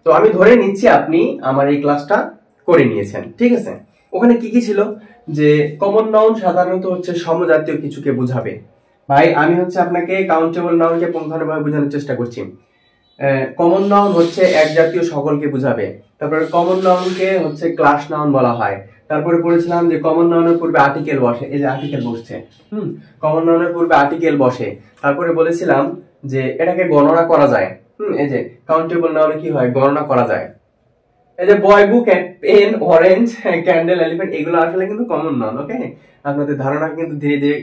তো আমি ধরে নিচ্ছি আপনি আমার এই ক্লাসটা করে নিয়েছেন, ঠিক আছে। ওখানে কি কি ছিল, যে কমন নাউন সাধারণত হচ্ছে সমজাতীয় কিছুকে বোঝাবে। ভাই আমি হচ্ছে আপনাকে কাউন্টেবল নাউনকে পুঙ্খানুপুঙ্খভাবে বোঝানোর চেষ্টা করছি। কমন নাউন হচ্ছে এক জাতীয় সকলকে বোঝাবে। তারপরে কমন নাউনকে হচ্ছে ক্লাস নাউন বলা হয়। তারপরে পড়েছিলাম যে কমন নাউনের পূর্বে আর্টিকেল বসে, এই যে আর্টিকেল বসছে, কমন নাউনের পূর্বে আর্টিকেল বসে। তারপরে বলেছিলাম যে এটাকে গণনা করা যায়, এই যে কাউন্টেবল নাউনে কি হয়, গণনা করা যায়। এই যে বয়, বুক, পেন, অরেঞ্জ, ক্যান্ডেল, এলিফ্যান্ট, এগুলো আসলে কিন্তু কমন নাউন। ওকে, আপনাদের ধারণা কিন্তু ধীরে ধীরে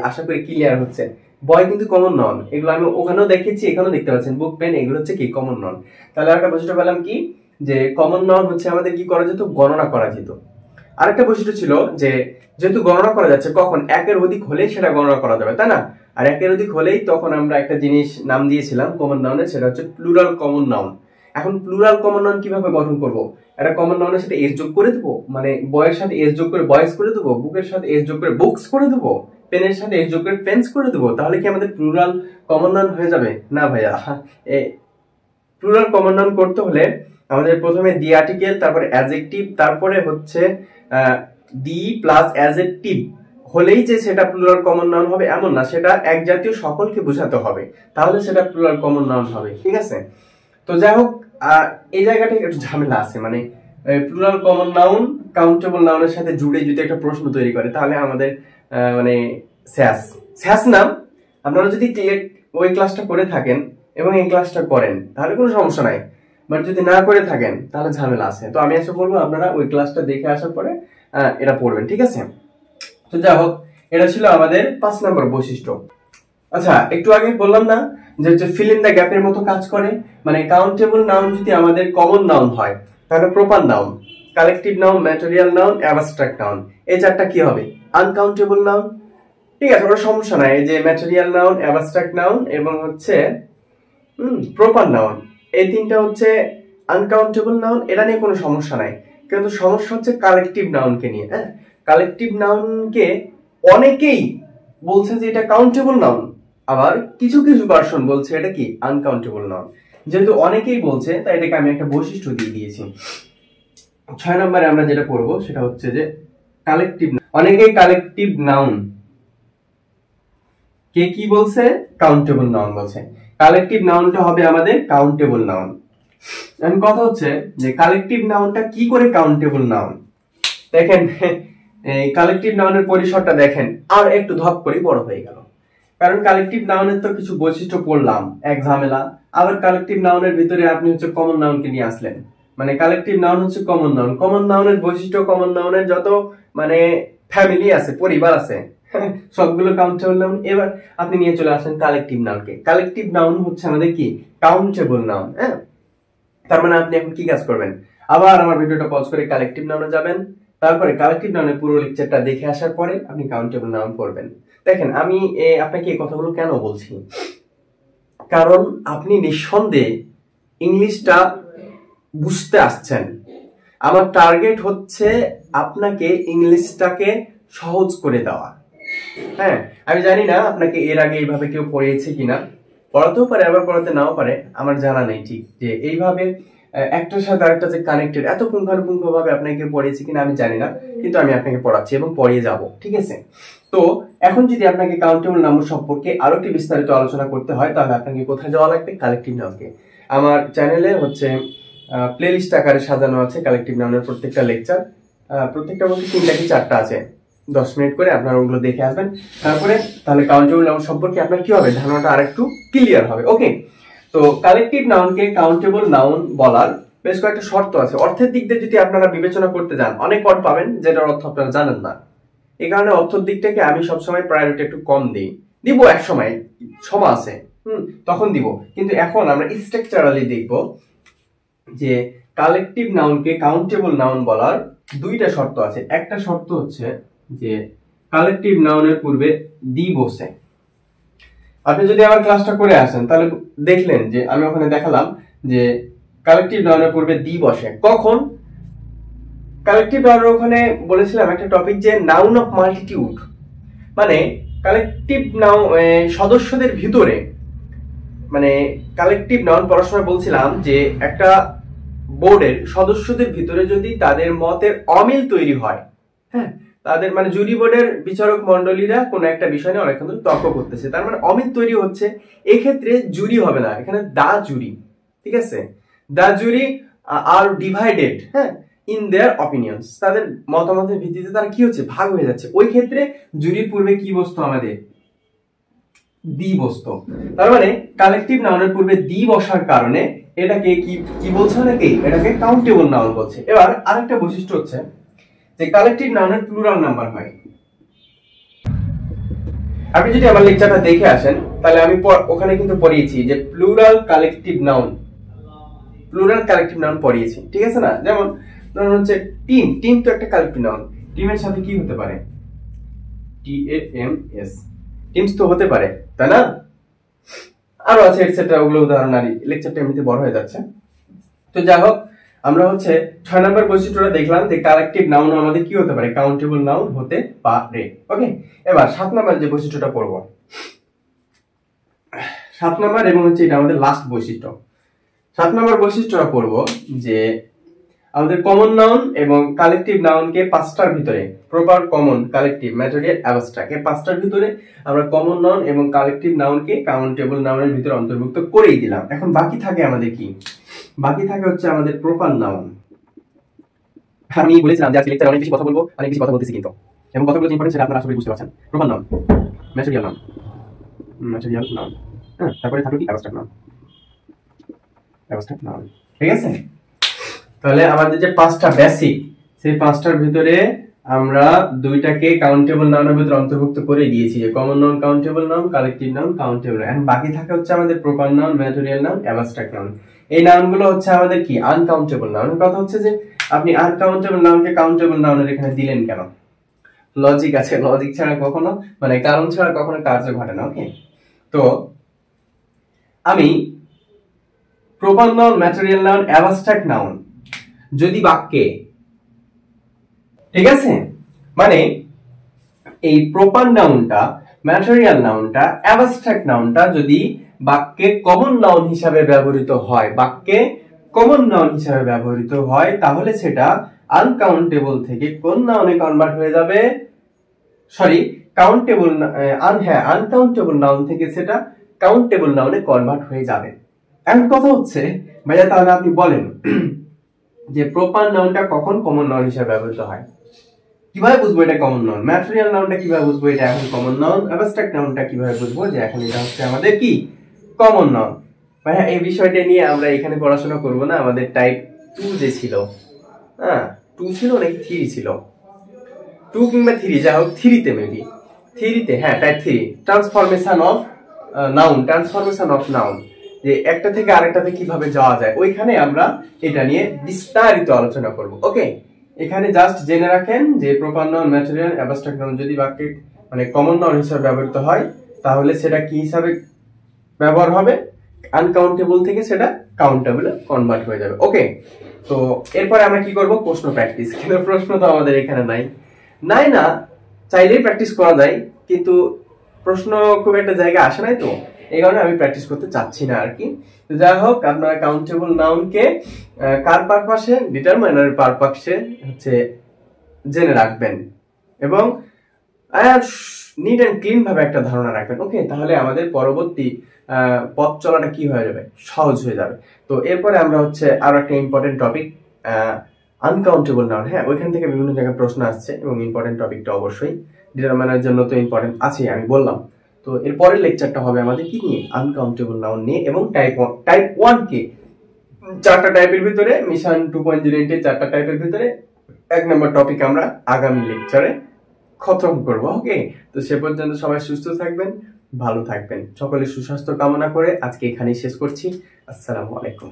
আশা করি ক্লিয়ার হচ্ছে। বয় কিন্তু কমন নাউন, এগুলো আমি ওখানেও দেখেছি, এখানেও দেখতে পাচ্ছেন, বুক, পেন, এগুলো হচ্ছে কি কমন নাউন। তাহলে একটা বৈশিষ্ট্য পেলাম কি, যে কমন নাউন হচ্ছে আমাদের কি করা যেত, গণনা করা যেত। আরেকটা বৈশিষ্ট্য ছিল যে যেহেতু গণনা করা যাচ্ছে, কখন একের অধিক হলেই সেটা গণনা করা যাবে, তাই না? আর একের অধিক হলেই তখন আমরা একটা জিনিস নাম দিয়েছিলাম কমন নাউনের, সেটা হচ্ছে প্লুরাল কমন নাউন। এখন প্লুরাল কমন নাউন কিভাবে গঠন করব? একটা কমন নাউনের সাথে এস যোগ করে দেবো, মানে বয়ের সাথে এস যোগ করে বয়েস করে দেবো, বুকের সাথে এস যোগ করে বুকস করে দেবো, পেনের সাথে এস যোগ করে পেন্স করে দেবো, তাহলে কি আমাদের প্লুরাল কমন নাউন হয়ে যাবে? না ভাইয়া, প্লুরাল কমন নাউন করতে হলে আমাদের প্রথমে দি আর্টিকেল, তারপরে অ্যাডজেক্টিভ, তারপরে হচ্ছে দি প্লাস অ্যাডজেক্টিভ হলেই যে সেটা প্লুরাল কমন নাউন হবে এমন না, সেটা এক জাতীয় সকলকে বোঝাতে হবে, তাহলে সেটা প্লুরাল কমন নাউন হবে, ঠিক আছে। তো যাই হোক, এই জায়গাটা একটু ঝামেলা আছে, মানে প্লুরাল কমন নাউন কাউন্টেবল নাউনের সাথে জুড়ে যদি একটা প্রশ্ন তৈরি করে, তাহলে আমাদের মানে স্যাস নাম। আপনারা যদি ওই ক্লাসটা করে থাকেন এবং এই ক্লাসটা করেন তাহলে কোনো সমস্যা নাই, বাট যদি না করে থাকেন তাহলে ঝামেলা আছে। তো আমি এসে বলবো আপনারা ওই ক্লাসটা দেখে আসার পরে এটা পড়বেন, ঠিক আছে। তো যাই হোক, এটা ছিল আমাদের 5 নম্বর বৈশিষ্ট্য। আচ্ছা, একটু আগে বললাম না যে হচ্ছে ফিল ইন দ্য গ্যাপের মতো কাজ করে, মানে কাউন্টেবল নাউন যদি আমাদের কমন নাউন হয় তাহলে proper noun, collective noun, material noun, abstract noun, এই চারটা কি হবে, আনকাউন্টেবল নাউন। ঠিক আছে, ওটা সমস্যা নাই, এই যে ম্যাটেরিয়াল নাউন, অ্যাবস্ট্রাক্ট নাউন এবং হচ্ছে প্রপার নাউন, এই তিনটা হচ্ছে আনকাউন্টেবল নাউন, এটা নিয়ে কোনো সমস্যা নাই। কিন্তু সমস্যা হচ্ছে কালেকটিভ নাউনকে নিয়ে। হ্যাঁ, কালেকটিভ নাউনকে অনেকেই বলছে যে এটা কাউন্টেবল নাউন, আবার কিছু কিছু ভার্সন বলছে এটা কি আনকাউন্টেবল নাউন। যেহেতু অনেকেই বলছে তাই এটাকে আমি একটা বৈশিষ্ট্য দিয়ে দিয়েছি। 6 নম্বরে আমরা যেটা পড়বো সেটা হচ্ছে যে কালেকটিভ। অনেকেই কালেকটিভ নাউন কে কি বলছে, কাউন্টেবল নাউন বলছে। কালেকটিভ নাউনটা হবে আমাদের কাউন্টেবল নাউন। এখন কথা হচ্ছে যে কালেকটিভ নাউনটা কি করে কাউন্টেবল নাউন। দেখেন, এই কালেকটিভ নাউনের পরিসরটা দেখেন আর একটু ধপ করে বড় হয়ে গেল, কারণ কালেকটিভ নাউনের তো কিছু বৈশিষ্ট্য পড়লাম, এক ঝামেলা। আবার কালেকটিভ নাউনের ভিতরে আপনি হচ্ছে কমন নাউনকে নিয়ে আসলেন, মানে কালেকটিভ নাউন হচ্ছে কমন নাউন, কমন নাউনের বৈশিষ্ট্য, কমন নাউনের যত মানে ফ্যামিলি আছে, পরিবার আছে, সবগুলো কাউন্টেবল নাউন। এবার আপনি নিয়ে চলে আসেন কালেকটিভ নাউনকে। কালেকটিভ নাউন হচ্ছে আমাদের কি কাউন্টেবল নাউন। হ্যাঁ, তার মানে আপনি এখন কি কাজ করবেন, আবার আমার ভিডিওটা পজ করে কালেকটিভ নাউনে যাবেন, তারপরে কালেকটিভ নাউনের পুরো লেকচারটা দেখে আসার পরে আপনি কাউন্টেবল নাউন পড়বেন। দেখেন, আমি আপনাকে এই কথাগুলো কেন বলছি, কারণ আপনি নিঃসন্দেহে ইংলিশটা বুঝতে আসছেন। আমার টার্গেট হচ্ছে আপনাকে ইংলিশটাকে সহজ করে দেওয়া। হ্যাঁ, আমি জানি না আপনাকে এর আগে এইভাবে কেউ পড়িয়েছে কিনা, পড়াতেও পারে আবার পড়াতে নাও পারে, আমার জানা নেই ঠিক যে এইভাবে একটার সাথে আরেকটা যে কানেক্টেড এত পুঙ্খানুপুঙ্খ ভাবে আপনাকে পড়িয়েছে কিনা আমি জানি না, কিন্তু আমি আপনাকে পড়াচ্ছি এবং পড়িয়ে যাব, ঠিক আছে। তো এখন যদি আপনাকে কাউন্টেবল নাউন সম্পর্কে আরো একটু বিস্তারিত আলোচনা করতে হয়, তাহলে আপনাকে কোথায় যাওয়া লাগবে, কালেকটিভ নাউনকে। আমার চ্যানেলে হচ্ছে প্লেলিস্ট আকারে সাজানো আছে কালেকটিভ নাউনের প্রত্যেকটা লেকচার, প্রত্যেকটা মধ্যে 3টা কি 4টা আছে, 10 মিনিট করে আপনারা ওগুলো দেখে আসবেন, তারপরে তাহলে কাউন্টেবল নাউন সম্পর্কে আপনার কি হবে, ধারণাটা আরেকটু ক্লিয়ার হবে। ওকে, তো কালেকটিভ নাউনকে কাউন্টেবল নাউন বলার বেশ কয়েকটা শর্ত আছে। অর্থের দিক দিয়ে যদি আপনারা বিবেচনা করতে যান, অনেক ওয়ার্ড পাবেন যেটার অর্থ আপনারা জানেন না, এই কারণে অর্থের দিকটাকে আমি সবসময় প্রায়োরিটি একটু কম দিই, দিব এক সময়, সময় আছে তখন দিব, কিন্তু এখন আমরা স্ট্রাকচারালি দেখব যে কালেকটিভ নাউনকে কাউন্টেবল নাউন বলার 2টা শর্ত আছে। একটা শর্ত হচ্ছে যে কালেকটিভ নাউনের পূর্বে দি বসে। আপনি যদি আমার ক্লাসটা করে আসেন তাহলে দেখলেন যে আমি ওখানে দেখালাম যে কালেকটিভ নাউনের পূর্বে দি বসে। কখন কালেকটিভ নাউনের ওখানে বলেছিলাম একটা টপিক যে নাউন অফ মাল্টিটিউড, মানে কালেকটিভ নাউন সদস্যদের ভিতরে, মানে কালেকটিভ নাউন পড়াশোনা বলছিলাম যে একটা বোর্ডের সদস্যদের ভিতরে যদি তাদের মতের অমিল তৈরি হয়, হ্যাঁ, তাদের মানে জুরি বোর্ডের বিচারক মন্ডলীরা কোনো একটা বিষয় নিয়ে অনেকক্ষণ ধরে তর্ক করতেছে, তার মানে অমিল তৈরি হচ্ছে, এক্ষেত্রে জুরি হবে না, এখানে দা জুরি, ঠিক আছে, দা জুরি আর ডিভাইডেড, হ্যাঁ, ইন দেয়ার অপিনিয়ন্স, তাদের মতামতের ভিত্তিতে তারা কি হচ্ছে, ভাগ হয়ে যাচ্ছে। ওই ক্ষেত্রে জুরির পূর্বে কি বসতো আমাদের, দি বসতো। তার মানে কালেকটিভ নাউনের পূর্বে দি বসার কারণে এটাকে কি বলছে নাকি, এটাকে কাউন্টেবল নাউন বলছে। এবার আরেকটা বৈশিষ্ট্য হচ্ছে যে কালেকটিভ নাউনের প্লুরাল নাম্বার হয়। আপনি যদি আমার লেকচারটা দেখে আসেন তাহলে আমি ওখানে কিন্তু পড়িয়েছি যে প্লুরাল কালেকটিভ নাউন পড়িয়েছি, ঠিক আছে না? যেমন ধরুন হচ্ছে টিম তো একটা কালেকটিভ নাউন, টিমের সাথে কি হতে পারে, TAMS, টিমস তো হতে পারে, তাই না? আরো আছে এটসেট্রা, ওগুলো উদাহরণ, আর লেকচারটা এমনিতে বড় হয়ে যাচ্ছে। তো যাই হোক, আমরা হচ্ছে 6 নম্বর বৈশিষ্ট্যটা দেখলাম যে কালেকটিভ নাউন আমাদের কি হতে পারে, কাউন্টেবল নাউন হতে পারে। ওকে, এবার 7 নম্বর যে বৈশিষ্ট্যটা পড়ব, 7 নম্বর এবং হচ্ছে এটা আমাদের লাস্ট বৈশিষ্ট্য। 7 নম্বর বৈশিষ্ট্যটা পড়ব যে আমাদের কমন নাউন এবং কালেকটিভ নাউনকে 5টার ভিতরে, proper, common, collective, material, abstract, এই 5টার ভিতরে আমরা কমন নাউন এবং কালেকটিভ নাউনকে কাউন্টেবল নাউনের ভিতরে অন্তর্ভুক্ত করেই দিলাম। এখন বাকি থাকে আমাদের কি, বাকি থাকে হচ্ছে আমাদের প্রপার নাউন। আমি বলেছিলাম যে আজকে লেকচারে অনেক বেশি কথা বলবো, অনেক বেশি কথা বলতেছি কিন্তু, এবং কথাগুলো যে ইম্পর্টেন্ট সেটা আপনারা আসলে বুঝতে পারছেন। প্রপার নাউন, ম্যাটেরিয়াল নাউন, হ্যাঁ, তারপরে থাকলো কি, অ্যাবস্ট্রাক্ট নাউন, ঠিক আছে? তাহলে আমাদের যে 5টা বেসিক, সেই 5টার ভিতরে আমরা 2টাকে কাউন্টেবল নাউনের ভিতরে অন্তর্ভুক্ত করে দিয়েছি, যে common noun countable noun, collective noun countable. এখন বাকি থাকে হচ্ছে আমাদের proper noun, material noun, abstract noun. এই নাউনগুলো হচ্ছে আমাদের কি, আনকাউন্টেবল নাউন। কথা হচ্ছে যে আপনি আনকাউন্টেবল নাউনকে কাউন্টেবল নাউনের এখানে দিলেন কেন? লজিক আছে, লজিক ছাড়া কখনো, মানে কারণ ছাড়া কখনো কার্য ঘটে না। ওকে, তো আমি proper noun, material noun, abstract noun যদি বাক্যে, ঠিক আছে, মানে এই প্রপার নাউনটা, ম্যাটেরিয়াল নাউনটা, অ্যাবস্ট্রাক্ট নাউনটা যদি বাক্যে কমন নাউন হিসাবে ব্যবহৃত হয়, বাক্যে কমন নাউন হিসাবে ব্যবহৃত হয়, তাহলে সেটা আনকাউন্টেবল থেকে কোন নাউনে কনভার্ট হয়ে যাবে, সরি, কাউন্টেবল, হ্যাঁ, আনকাউন্টেবল নাউন থেকে সেটা কাউন্টেবল নাউনে কনভার্ট হয়ে যাবে। এখন কথা হচ্ছে ভাইয়া, তাহলে আপনি বলেন যে প্রপার নাউনটা কখন কমন নাউন হিসেবে ব্যবহৃত হয়, কিভাবে বুঝবো এটা কমন নাউন, ম্যাটেরিয়াল নাউনটা কিভাবে বুঝবো এটা এখন কমন নাউন, অ্যাবস্ট্রাক্ট নাউনটা কিভাবে বুঝবো যে এখন এটা হচ্ছে আমাদের কি, কমন নাউন? ভাইয়া এই বিষয়টা নিয়ে আমরা এখানে পড়াশোনা করব না, আমাদের টাইপ 2 যে ছিল, হ্যাঁ 2 ছিল নাকি 3 ছিল, 2 কিংবা 3, যা হোক 3তে, মেবি 3তে, হ্যাঁ টাইপ 3, ট্রান্সফরমেশন অফ নাউন, যে একটা থেকে আরেকটাতে কিভাবে যাওয়া যায়, ওইখানে আমরা এটা নিয়ে বিস্তারিত আলোচনা করব। ওকে, এখানে জাস্ট জেনে রাখেন যে proper noun, material, abstract noun যদি বাক্যে মানে কমন নাউন হিসেবে ব্যবহৃত হয়, তাহলে সেটা কি হিসাবে ব্যবহার হবে, আনকাউন্টেবল থেকে সেটা কাউন্টেবলে কনভার্ট হয়ে যাবে। ওকে, তো এরপরে আমরা কি করব, প্রশ্ন প্র্যাকটিস। কিন্তু প্রশ্ন তো আমাদের এখানে নাই না, চাইলেই প্র্যাকটিস করা যায়, কিন্তু প্রশ্ন খুব একটা জায়গা আসে নাই, তো এই কারণে আমি প্র্যাকটিস করতে চাচ্ছি না আর কি। তো যাই হোক, আপনারা কাউন্টেবল নাউনকে কার পারপাসে, ডিটারমাইনার পারপাসে হচ্ছে জেনে রাখবেন, এবং নিট এন্ড ক্লিন ভাবে একটা ধারণা রাখবেন। ওকে, তাহলে আমাদের পরবর্তী পথ চলাটা কি হয়ে যাবে, সহজ হয়ে যাবে। তো এরপরে আমরা হচ্ছে আরো একটা ইম্পর্টেন্ট টপিক, আনকাউন্টেবল নাউন, হ্যাঁ ওইখান থেকে বিভিন্ন জায়গায় প্রশ্ন আসছে, এবং ইম্পর্টেন্ট টপিকটা অবশ্যই ডিটারমাইনার জন্য তো ইম্পর্টেন্ট আছেই, আমি বললাম। তো এরপরের লেকচারটা হবে আমাদের কি নিয়ে, আনকাউন্টেবল নাউন নিয়ে, এবং টাইপ 1 কে 4টা টাইপের ভিতরে, মিশন 2.0 এর 4টা টাইপের ভিতরে 1 নম্বর টপিক আমরা আগামী লেকচারে খতম করব। ওকে, তো সে পর্যন্ত সবাই সুস্থ থাকবেন, ভালো থাকবেন, সকলের সুস্বাস্থ্য কামনা করে আজকে এখানেই শেষ করছি। আসসালামু আলাইকুম।